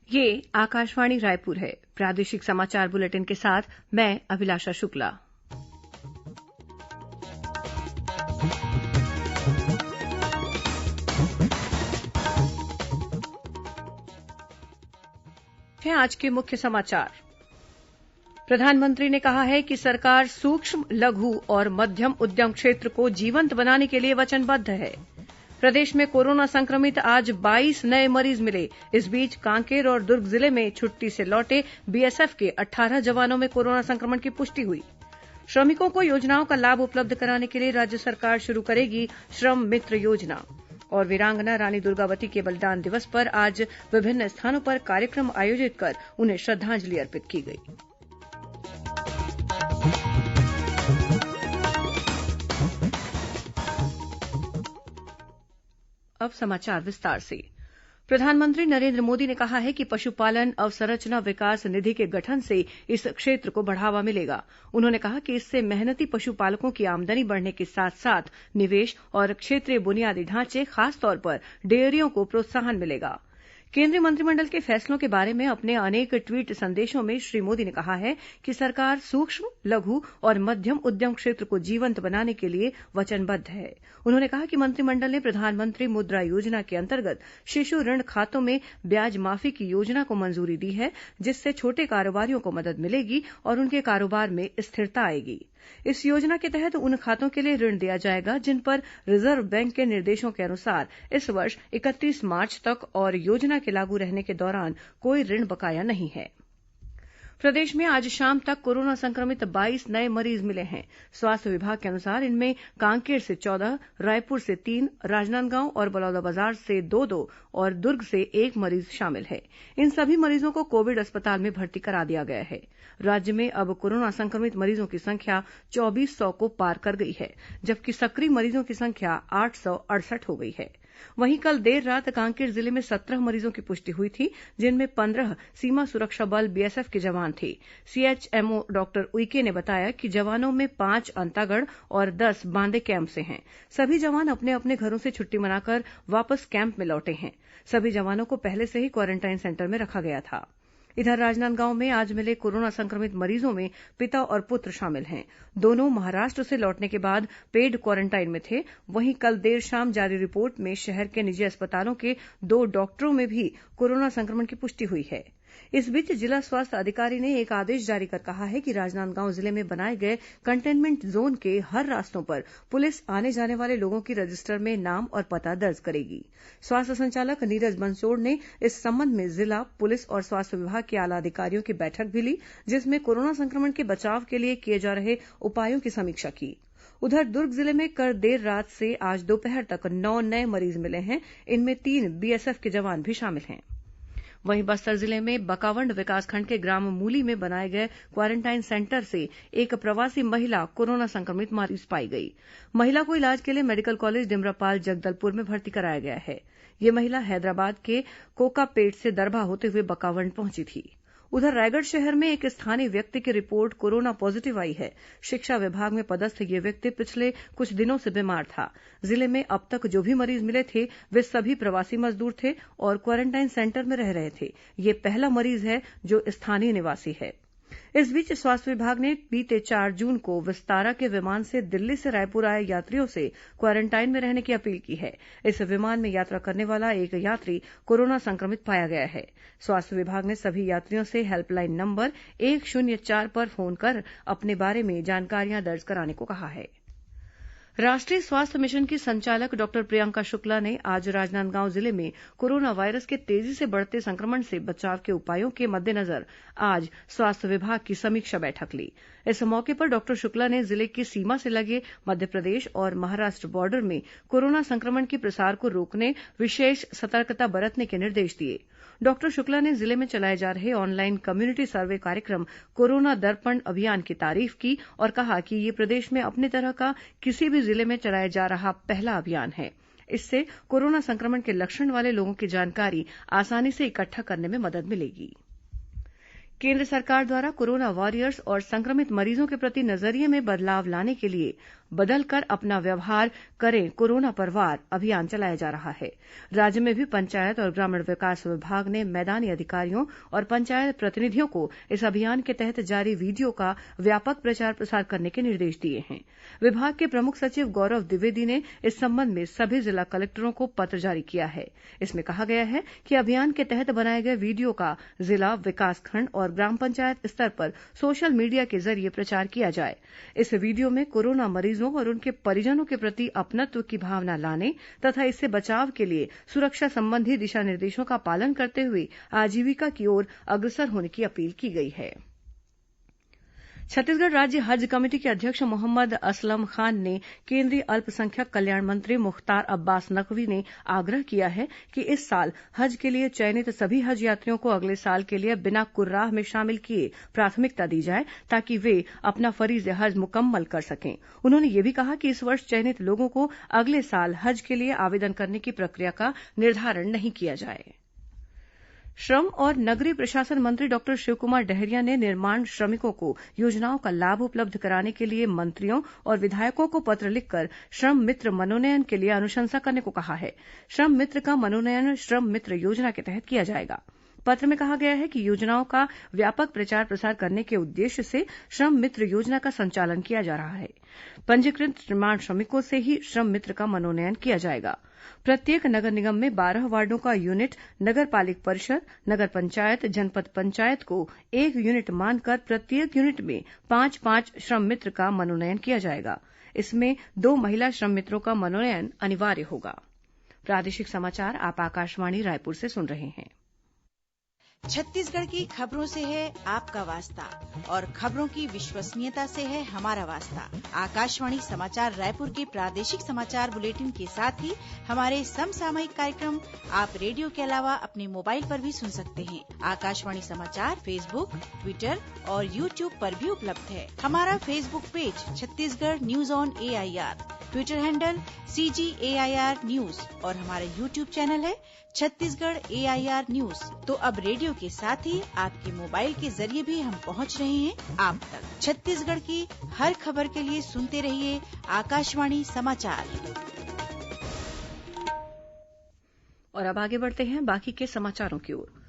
ये आकाशवाणी रायपुर है। प्रादेशिक समाचार बुलेटिन के साथ मैं अभिलाषा शुक्ला। आज के मुख्य समाचार। प्रधानमंत्री ने कहा है कि सरकार सूक्ष्म, लघु और मध्यम उद्यम क्षेत्र को जीवंत बनाने के लिए वचनबद्ध है। प्रदेश में कोरोना संक्रमित आज 22 नए मरीज मिले। इस बीच कांकेर और दुर्ग जिले में छुट्टी से लौटे बीएसएफ के 18 जवानों में कोरोना संक्रमण की पुष्टि हुई। श्रमिकों को योजनाओं का लाभ उपलब्ध कराने के लिए राज्य सरकार शुरू करेगी श्रम मित्र योजना। और वीरांगना रानी दुर्गावती के बलिदान दिवस पर आज विभिन्न स्थानों पर कार्यक्रम आयोजित कर उन्हें श्रद्धांजलि अर्पित की गई। अब समाचार विस्तार से। प्रधानमंत्री नरेन्द्र मोदी ने कहा है कि पशुपालन अवसंरचना विकास निधि के गठन से इस क्षेत्र को बढ़ावा मिलेगा। उन्होंने कहा कि इससे मेहनती पशुपालकों की आमदनी बढ़ने के साथ साथ निवेश और क्षेत्रीय बुनियादी ढांचे, खासतौर पर डेयरियों को प्रोत्साहन मिलेगा। केंद्रीय मंत्रिमंडल के फैसलों के बारे में अपने अनेक ट्वीट संदेशों में श्री मोदी ने कहा है कि सरकार सूक्ष्म, लघु और मध्यम उद्यम क्षेत्र को जीवंत बनाने के लिए वचनबद्ध है। उन्होंने कहा कि मंत्रिमंडल ने प्रधानमंत्री मुद्रा योजना के अंतर्गत शिशु ऋण खातों में ब्याज माफी की योजना को मंजूरी दी है, जिससे छोटे कारोबारियों को मदद मिलेगी और उनके कारोबार में स्थिरता आएगी। इस योजना के तहत उन खातों के लिए ऋण दिया जाएगा जिन पर रिजर्व बैंक के निर्देशों के अनुसार इस वर्ष 31 मार्च तक और योजना के लागू रहने के दौरान कोई ऋण बकाया नहीं है। प्रदेश में आज शाम तक कोरोना संक्रमित 22 नए मरीज मिले हैं। स्वास्थ्य विभाग के अनुसार इनमें कांकेर से 14, रायपुर से 3, राजनांदगांव और बलौदाबाजार से 2 और दुर्ग से 1 मरीज शामिल है। इन सभी मरीजों को कोविड अस्पताल में भर्ती करा दिया गया है। राज्य में अब कोरोना संक्रमित मरीजों की संख्या 2400 को पार कर गई है, जबकि सक्रिय मरीजों की संख्या 868 हो गई है। वहीं कल देर रात कांकेर जिले में 17 मरीजों की पुष्टि हुई थी, जिनमें 15 सीमा सुरक्षा बल बीएसएफ के जवान थे। सीएचएमओ डॉक्टर उइके ने बताया कि जवानों में 5 अंतागढ़ और 10 बांदे कैंप से हैं। सभी जवान अपने अपने घरों से छुट्टी मनाकर वापस कैंप में लौटे हैं। सभी जवानों को पहले से ही क्वारेंटाइन सेंटर में रखा गया था। इधर राजनांदगांव में आज मिले कोरोना संक्रमित मरीजों में पिता और पुत्र शामिल हैं। दोनों महाराष्ट्र से लौटने के बाद पेड क्वारेंटाइन में थे। वहीं कल देर शाम जारी रिपोर्ट में शहर के निजी अस्पतालों के 2 डॉक्टरों में भी कोरोना संक्रमण की पुष्टि हुई है। इस बीच जिला स्वास्थ्य अधिकारी ने एक आदेश जारी कर कहा है कि राजनांदगांव जिले में बनाए गए कंटेनमेंट जोन के हर रास्तों पर पुलिस आने जाने वाले लोगों की रजिस्टर में नाम और पता दर्ज करेगी। स्वास्थ्य संचालक नीरज बंसोड़ ने इस संबंध में जिला पुलिस और स्वास्थ्य विभाग के आला अधिकारियों की बैठक भी ली, जिसमें कोरोना संक्रमण के बचाव के लिए किए जा रहे उपायों की समीक्षा की। उधर दुर्ग जिले में कल देर रात से आज दोपहर तक 9 नए मरीज मिले हैं। इनमें 3 बीएसएफ के जवान भी शामिल हैं। वहीं बस्तर जिले में बकावंड विकासखंड के ग्राम मूली में बनाए गए क्वारेंटाइन सेंटर से एक प्रवासी महिला कोरोना संक्रमित मरीज पाई गई। महिला को इलाज के लिए मेडिकल कॉलेज डिमरापाल जगदलपुर में भर्ती कराया गया है। यह महिला हैदराबाद के कोकापेट से दरभा होते हुए बकावंड पहुंची थी। उधर रायगढ़ शहर में एक स्थानीय व्यक्ति की रिपोर्ट कोरोना पॉजिटिव आई है। शिक्षा विभाग में पदस्थ ये व्यक्ति पिछले कुछ दिनों से बीमार था। जिले में अब तक जो भी मरीज मिले थे वे सभी प्रवासी मजदूर थे और क्वारेंटाइन सेंटर में रह रहे थे। ये पहला मरीज है जो स्थानीय निवासी है। इस बीच स्वास्थ्य विभाग ने बीते 4 जून को विस्तारा के विमान से दिल्ली से रायपुर आए यात्रियों से क्वारेंटाइन में रहने की अपील की है। इस विमान में यात्रा करने वाला एक यात्री कोरोना संक्रमित पाया गया है। स्वास्थ्य विभाग ने सभी यात्रियों से हेल्पलाइन नंबर 104 पर फोन कर अपने बारे में जानकारियां दर्ज कराने को कहा है। राष्ट्रीय स्वास्थ्य मिशन की संचालक डॉक्टर प्रियंका शुक्ला ने आज राजनांदगांव जिले में कोरोना वायरस के तेजी से बढ़ते संक्रमण से बचाव के उपायों के मद्देनजर आज स्वास्थ्य विभाग की समीक्षा बैठक ली। इस मौके पर डॉक्टर शुक्ला ने जिले की सीमा से लगे मध्यप्रदेश और महाराष्ट्र बॉर्डर में कोरोना संक्रमण के प्रसार को रोकने विशेष सतर्कता बरतने के निर्देश दिए। डॉक्टर शुक्ला ने जिले में चलाए जा रहे ऑनलाइन कम्युनिटी सर्वे कार्यक्रम कोरोना दर्पण अभियान की तारीफ की और कहा कि ये प्रदेश में अपने तरह का किसी भी जिले में चलाया जा रहा पहला अभियान है। इससे कोरोना संक्रमण के लक्षण वाले लोगों की जानकारी आसानी से इकट्ठा करने में मदद मिलेगी। केंद्र सरकार द्वारा कोरोना वॉरियर्स और संक्रमित मरीजों के प्रति नजरिए में बदलाव लाने के लिए बदलकर अपना व्यवहार करें कोरोना पर वार अभियान चलाया जा रहा है। राज्य में भी पंचायत और ग्रामीण विकास विभाग ने मैदानी अधिकारियों और पंचायत प्रतिनिधियों को इस अभियान के तहत जारी वीडियो का व्यापक प्रचार प्रसार करने के निर्देश दिए हैं। विभाग के प्रमुख सचिव गौरव द्विवेदी ने इस संबंध में सभी जिला कलेक्टरों को पत्र जारी किया है। इसमें कहा गया है कि अभियान के तहत बनाए गए वीडियो का जिला, विकासखंड और ग्राम पंचायत स्तर पर सोशल मीडिया के जरिए प्रचार किया जाए। इस वीडियो में कोरोना मरीजों और उनके परिजनों के प्रति अपनत्व की भावना लाने तथा इससे बचाव के लिए सुरक्षा संबंधी दिशा निर्देशों का पालन करते हुए आजीविका की ओर अग्रसर होने की अपील की गई है। छत्तीसगढ़ राज्य हज कमेटी के अध्यक्ष मोहम्मद असलम खान ने केंद्रीय अल्पसंख्यक कल्याण मंत्री मुख्तार अब्बास नकवी ने आग्रह किया है कि इस साल हज के लिए चयनित सभी हज यात्रियों को अगले साल के लिए बिना कुर्राह में शामिल किए प्राथमिकता दी जाए ताकि वे अपना फरीज हज मुकम्मल कर सकें। उन्होंने यह भी कहा कि इस वर्ष चयनित लोगों को अगले साल हज के लिए आवेदन करने की प्रक्रिया का निर्धारण नहीं किया जाए। श्रम और नगरीय प्रशासन मंत्री डॉक्टर शिवकुमार डहरिया ने निर्माण श्रमिकों को योजनाओं का लाभ उपलब्ध कराने के लिए मंत्रियों और विधायकों को पत्र लिखकर श्रम मित्र मनोनयन के लिए अनुशंसा करने को कहा है। श्रम मित्र का मनोनयन श्रम मित्र योजना के तहत किया जाएगा। पत्र में कहा गया है कि योजनाओं का व्यापक प्रचार प्रसार करने के उद्देश्य से श्रम मित्र योजना का संचालन किया जा रहा है। पंजीकृत निर्माण श्रमिकों से ही श्रम मित्र का मनोनयन किया जाएगा। प्रत्येक नगर निगम में 12 वार्डों का यूनिट, नगर पालिक परिषद, नगर पंचायत, जनपद पंचायत को 1 यूनिट मानकर प्रत्येक यूनिट में 5-5 श्रम मित्र का मनोनयन किया जाएगा। इसमें 2 महिला श्रम मित्रों का मनोनयन अनिवार्य होगा। प्रादेशिक समाचार आप आकाशवाणी रायपुर से सुन रहे हैं। छत्तीसगढ़ की खबरों से है आपका वास्ता और खबरों की विश्वसनीयता से है हमारा वास्ता। आकाशवाणी समाचार रायपुर के प्रादेशिक समाचार बुलेटिन के साथ ही हमारे समसामयिक कार्यक्रम आप रेडियो के अलावा अपने मोबाइल पर भी सुन सकते हैं। आकाशवाणी समाचार फेसबुक, ट्विटर और यूट्यूब पर भी उपलब्ध है। हमारा Facebook page Chhattisgarh news on AIR, Twitter handle CGAIR news और हमारा यूट्यूब चैनल है छत्तीसगढ़ AIR न्यूज। तो अब रेडियो के साथ ही आपके मोबाइल के जरिए भी हम पहुंच रहे हैं आप तक। छत्तीसगढ़ की हर खबर के लिए सुनते रहिए आकाशवाणी समाचार। और अब आगे बढ़ते हैं बाकी के समाचारों की ओर।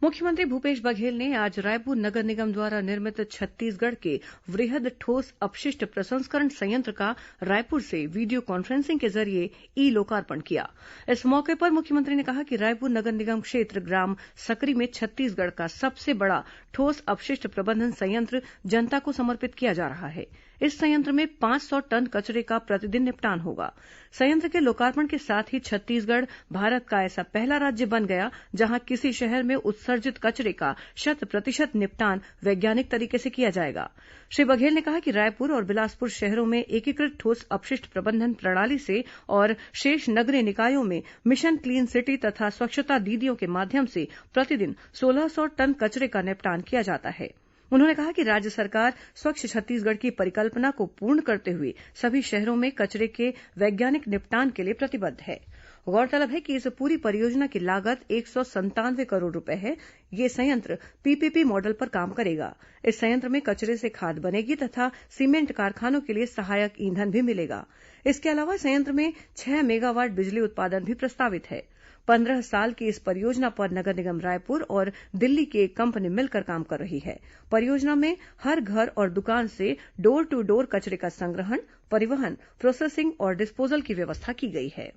मुख्यमंत्री भूपेश बघेल ने आज रायपुर नगर निगम द्वारा निर्मित छत्तीसगढ़ के वृहद ठोस अपशिष्ट प्रसंस्करण संयंत्र का रायपुर से वीडियो कॉन्फ्रेंसिंग के जरिए ई लोकार्पण किया। इस मौके पर मुख्यमंत्री ने कहा कि रायपुर नगर निगम क्षेत्र ग्राम सकरी में छत्तीसगढ़ का सबसे बड़ा ठोस अपशिष्ट प्रबंधन संयंत्र जनता को समर्पित किया जा रहा है। इस संयंत्र में 500 टन कचरे का प्रतिदिन निपटान होगा। संयंत्र के लोकार्पण के साथ ही छत्तीसगढ़ भारत का ऐसा पहला राज्य बन गया जहां किसी शहर में उत्सर्जित कचरे का 100% निपटान वैज्ञानिक तरीके से किया जाएगा। श्री बघेल ने कहा कि रायपुर और बिलासपुर शहरों में एकीकृत ठोस अपशिष्ट प्रबंधन प्रणाली से और शेष नगरीय निकायों में मिशन क्लीन सिटी तथा स्वच्छता दीदियों के माध्यम से प्रतिदिन 1600 टन कचरे का निपटान किया जाता है। उन्होंने कहा कि राज्य सरकार स्वच्छ छत्तीसगढ़ की परिकल्पना को पूर्ण करते हुए सभी शहरों में कचरे के वैज्ञानिक निपटान के लिए प्रतिबद्ध है। गौरतलब है कि इस पूरी परियोजना की लागत 197 करोड़ रुपए है। ये संयंत्र PPP मॉडल पर काम करेगा। इस संयंत्र में कचरे से खाद बनेगी तथा सीमेंट कारखानों के लिए सहायक ईंधन भी मिलेगा। इसके अलावा संयंत्र में 6 मेगावाट बिजली उत्पादन भी प्रस्तावित है। 15 साल की इस परियोजना पर नगर निगम रायपुर और दिल्ली की एक कंपनी मिलकर काम कर रही है। परियोजना में हर घर और दुकान से डोर टू डोर कचरे का संग्रहण, परिवहन, प्रोसेसिंग और डिस्पोजल की व्यवस्था की गई है।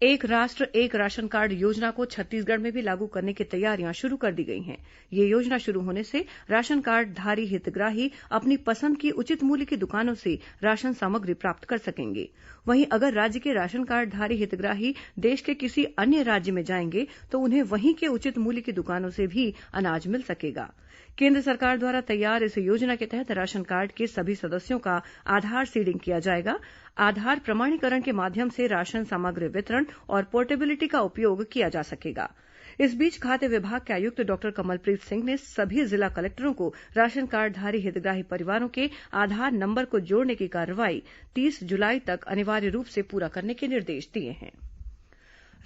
एक राष्ट्र एक राशन कार्ड योजना को छत्तीसगढ़ में भी लागू करने की तैयारियां शुरू कर दी गई हैं। ये योजना शुरू होने से राशन कार्डधारी हितग्राही अपनी पसंद की उचित मूल्य की दुकानों से राशन सामग्री प्राप्त कर सकेंगे। वहीं अगर राज्य के राशन कार्डधारी हितग्राही देश के किसी अन्य राज्य में जाएंगे तो उन्हें वहीं के उचित मूल्य की दुकानों से भी अनाज मिल सकेगा। केंद्र सरकार द्वारा तैयार इस योजना के तहत राशन कार्ड के सभी सदस्यों का आधार सीडिंग किया जाएगा। आधार प्रमाणीकरण के माध्यम से राशन सामग्री वितरण और पोर्टेबिलिटी का उपयोग किया जा सकेगा। इस बीच खाद्य विभाग के आयुक्त डॉक्टर कमलप्रीत सिंह ने सभी जिला कलेक्टरों को राशन कार्डधारी हितग्राही परिवारों के आधार नंबर को जोड़ने की कार्रवाई 30 जुलाई तक अनिवार्य रूप से पूरा करने के निर्देश दिए हैं।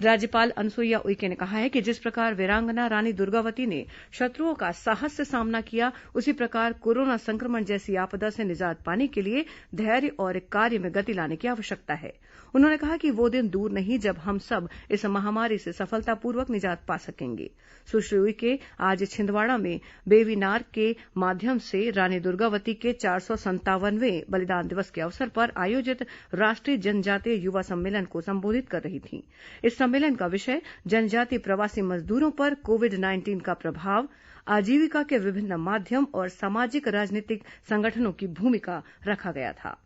राज्यपाल अनुसुईया उइके ने कहा है कि जिस प्रकार वीरांगना रानी दुर्गावती ने शत्रुओं का साहस से सामना किया, उसी प्रकार कोरोना संक्रमण जैसी आपदा से निजात पाने के लिए धैर्य और कार्य में गति लाने की आवश्यकता है। उन्होंने कहा कि वो दिन दूर नहीं जब हम सब इस महामारी से सफलतापूर्वक निजात पा सकेंगे। सुश्री उइके आज छिंदवाड़ा में वेबिनार के माध्यम से रानी दुर्गावती के 457वें बलिदान दिवस के अवसर पर आयोजित राष्ट्रीय जनजातीय युवा सम्मेलन को संबोधित कर रही थीं। इस सम्मेलन का विषय जनजातीय प्रवासी मजदूरों पर कोविड-19 का प्रभाव, आजीविका के विभिन्न माध्यम और सामाजिक राजनीतिक संगठनों की भूमिका रखा गया था।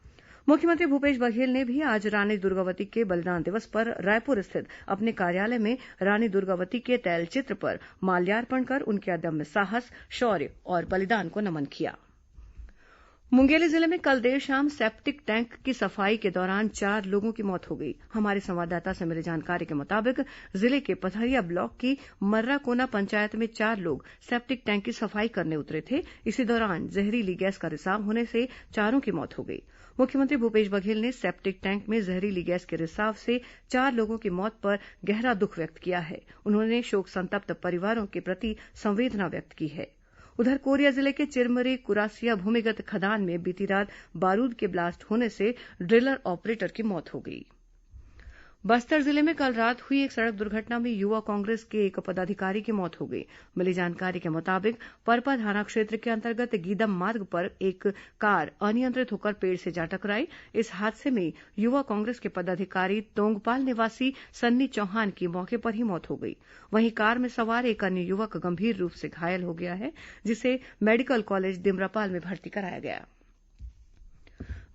मुख्यमंत्री भूपेश बघेल ने भी आज रानी दुर्गावती के बलिदान दिवस पर रायपुर स्थित अपने कार्यालय में रानी दुर्गावती के तैलचित्र पर माल्यार्पण कर उनके अदम्य साहस, शौर्य और बलिदान को नमन किया। मुंगेली जिले में कल देर शाम सेप्टिक टैंक की सफाई के दौरान 4 लोगों की मौत हो गई। हमारे संवाददाता से मिली जानकारी के मुताबिक जिले के पथरिया ब्लॉक की मर्राकोना पंचायत में 4 लोग सेप्टिक टैंक की सफाई करने उतरे थे। इसी दौरान जहरीली गैस का रिसाव होने से चारों की मौत हो गई। मुख्यमंत्री भूपेश बघेल ने सेप्टिक टैंक में जहरीली गैस के रिसाव से 4 लोगों की मौत पर गहरा दुख व्यक्त किया है। उन्होंने शोक संतप्त परिवारों के प्रति संवेदना व्यक्त की है। उधर कोरिया जिले के चिरमरी कुरासिया भूमिगत खदान में बीती रात बारूद के ब्लास्ट होने से ड्रिलर ऑपरेटर की मौत हो गई। बस्तर जिले में कल रात हुई एक सड़क दुर्घटना में युवा कांग्रेस के एक पदाधिकारी की मौत हो गई। मिली जानकारी के मुताबिक परपा थाना क्षेत्र के अंतर्गत गीदम मार्ग पर एक कार अनियंत्रित होकर पेड़ से जा टकराई। इस हादसे में युवा कांग्रेस के पदाधिकारी तोंगपाल निवासी सन्नी चौहान की मौके पर ही मौत हो गई। वहीं कार में सवार एक अन्य युवक गंभीर रूप से घायल हो गया है, जिसे मेडिकल कॉलेज डिमरापाल में भर्ती कराया गया।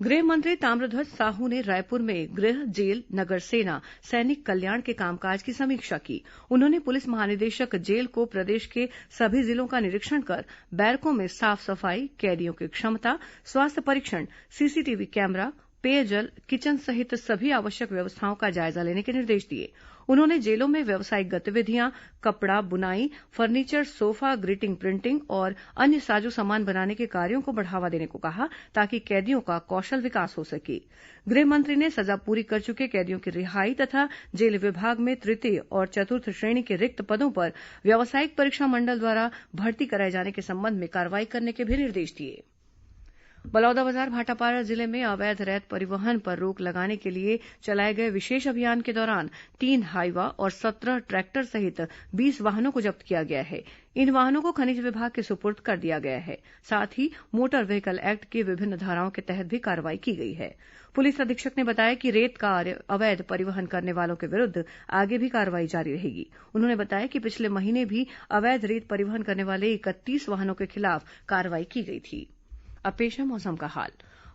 गृह मंत्री ताम्रध्वज साहू ने रायपुर में गृह, जेल, नगर सेना, सैनिक कल्याण के कामकाज की समीक्षा की। उन्होंने पुलिस महानिदेशक जेल को प्रदेश के सभी जिलों का निरीक्षण कर बैरकों में साफ सफाई, कैदियों की क्षमता, स्वास्थ्य परीक्षण, सीसीटीवी कैमरा, पेयजल, किचन सहित सभी आवश्यक व्यवस्थाओं का जायजा लेने के निर्देश दिए। उन्होंने जेलों में व्यावसायिक गतिविधियां, कपड़ा बुनाई, फर्नीचर, सोफा, ग्रीटिंग प्रिंटिंग और अन्य साजो सामान बनाने के कार्यों को बढ़ावा देने को कहा, ताकि कैदियों का कौशल विकास हो सके। गृह मंत्री ने सजा पूरी कर चुके कैदियों की रिहाई तथा जेल विभाग में तृतीय और चतुर्थ श्रेणी के रिक्त पदों पर व्यावसायिक परीक्षा मंडल द्वारा भर्ती कराए जाने के संबंध में कार्रवाई करने के भी निर्देश दिए। बलौदाबाजार भाटापारा जिले में अवैध रेत परिवहन पर रोक लगाने के लिए चलाए गए विशेष अभियान के दौरान 3 हाईवा और 17 ट्रैक्टर सहित 20 वाहनों को जब्त किया गया है। इन वाहनों को खनिज विभाग के सुपुर्द कर दिया गया है। साथ ही मोटर व्हीकल एक्ट की विभिन्न धाराओं के तहत भी कार्रवाई की गई है। पुलिस अधीक्षक ने बताया कि रेत का अवैध परिवहन करने वालों के विरुद्ध आगे भी कार्रवाई जारी रहेगी। उन्होंने बताया कि पिछले महीने भी अवैध रेत परिवहन करने वाले 31 वाहनों के खिलाफ कार्रवाई की गई थी। अब पेश है मौसम का हाल।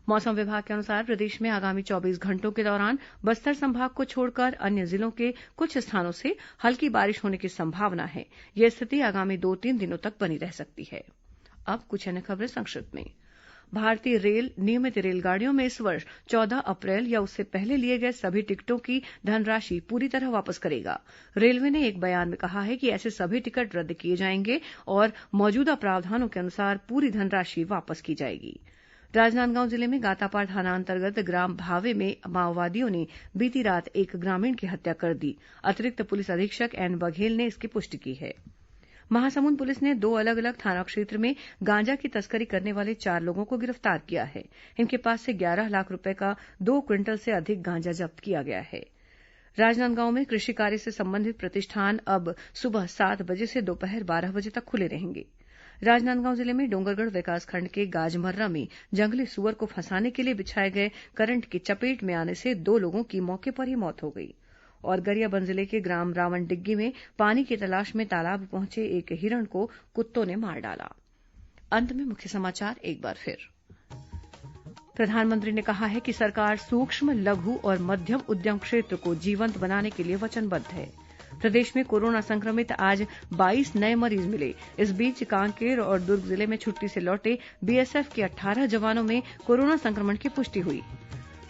मौसम विभाग के अनुसार प्रदेश में आगामी 24 घंटों के दौरान बस्तर संभाग को छोड़कर अन्य जिलों के कुछ स्थानों से हल्की बारिश होने की संभावना है। यह स्थिति आगामी 2-3 दिनों तक बनी रह सकती है। अब कुछ अन्य खबरें संक्षिप्त में। भारतीय रेल नियमित रेलगाड़ियों में इस वर्ष 14 अप्रैल या उससे पहले लिए गए सभी टिकटों की धनराशि पूरी तरह वापस करेगा। रेलवे ने एक बयान में कहा है कि ऐसे सभी टिकट रद्द किए जाएंगे और मौजूदा प्रावधानों के अनुसार पूरी धनराशि वापस की जाएगी। राजनांदगांव जिले में गातापार थाना अंतर्गत ग्राम भावे में माओवादियों ने बीती रात एक ग्रामीण की हत्या कर दी। अतिरिक्त पुलिस अधीक्षक एन बघेल ने इसकी पुष्टि की है। महासमुंद पुलिस ने 2 अलग अलग थाना क्षेत्र में गांजा की तस्करी करने वाले 4 लोगों को गिरफ्तार किया है। इनके पास से 11 लाख रूपये का 2 क्विंटल से अधिक गांजा जब्त किया गया है। राजनांदगांव में कृषि कार्य से संबंधित प्रतिष्ठान अब सुबह 7 बजे से दोपहर 12 बजे तक खुले रहेंगे। राजनांदगांव जिले में डोंगरगढ़ विकासखंड के गाजमर्रा में जंगली सुअर को फंसाने के लिए बिछाए गए करंट की चपेट में आने से 2 लोगों की मौके पर ही मौत हो गई। और गरियाबंद जिले के ग्राम रावणडिग्गी में पानी की तलाश में तालाब पहुंचे एक हिरण को कुत्तों ने मार डाला। अंत में मुख्य समाचार एक बार फिर। प्रधानमंत्री ने कहा है कि सरकार सूक्ष्म, लघु और मध्यम उद्यम क्षेत्र को जीवंत बनाने के लिए वचनबद्ध है। प्रदेश में कोरोना संक्रमित आज 22 नए मरीज मिले। इस बीच कांकेर और दुर्ग जिले में छुट्टी से लौटे बीएसएफ के 18 जवानों में कोरोना संक्रमण की पुष्टि हुई।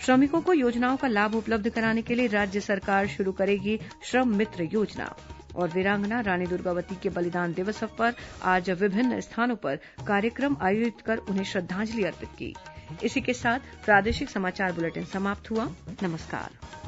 श्रमिकों को योजनाओं का लाभ उपलब्ध कराने के लिए राज्य सरकार शुरू करेगी श्रम मित्र योजना। और वीरांगना रानी दुर्गावती के बलिदान दिवस पर आज विभिन्न स्थानों पर कार्यक्रम आयोजित कर उन्हें श्रद्धांजलि अर्पित की। इसी के साथ प्रादेशिक समाचार बुलेटिन समाप्त हुआ। नमस्कार।